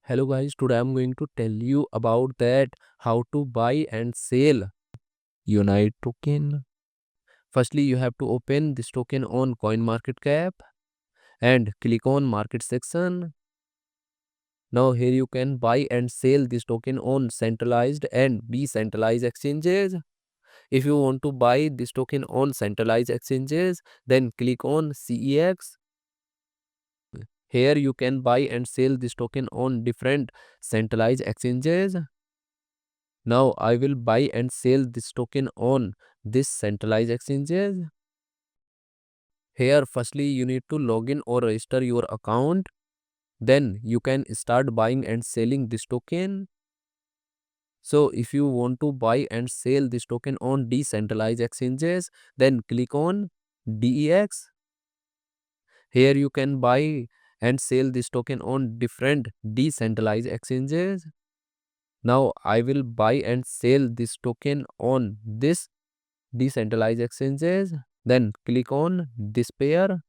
Hello guys, today I'm going to tell you about that how to buy and sell Unite token. Firstly, you have to open this token on CoinMarketCap and click on market section. Now here you can buy and sell this token on centralized and decentralized exchanges. If you want to buy this token on centralized exchanges, then click on CEX. Here you can buy and sell this token on different centralized exchanges. Now I will buy and sell this token on this centralized exchanges. Here firstly you need to log in or register your account. Then you can start buying and selling this token. So if you want to buy and sell this token on decentralized exchanges, then click on DEX. Here you can buy and sell this token on different decentralized exchanges. Now I will buy and sell this token on this decentralized exchanges. Then click on this pair.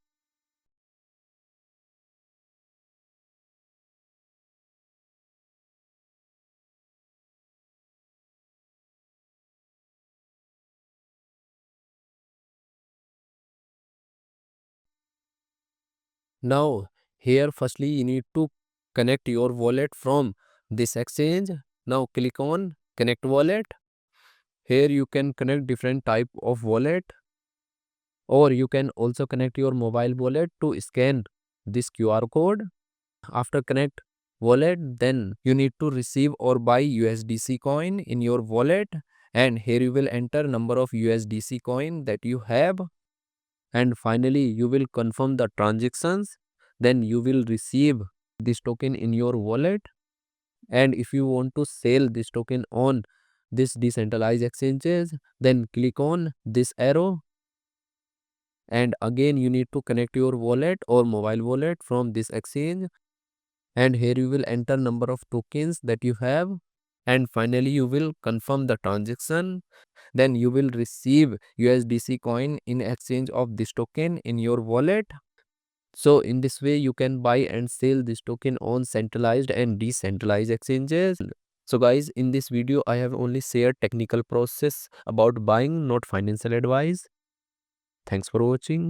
Now here firstly you need to connect your wallet from this exchange. Now click on connect wallet. Here you can connect different type of wallet, or you can also connect your mobile wallet to scan this QR code. After connect wallet, then you need to receive or buy USDC coin in your wallet, and here you will enter number of USDC coin that you have, and finally you will confirm the transactions. Then you will receive this token in your wallet. And if you want to sell this token on this decentralized exchanges, then click on this arrow, and again you need to connect your wallet or mobile wallet from this exchange, and here you will enter number of tokens that you have, and finally you will confirm the transaction. Then you will receive USDC coin in exchange of this token in your wallet. So in this way you can buy and sell this token on centralized and decentralized exchanges. So guys, in this video I have only shared technical process about buying, not financial advice. Thanks for watching.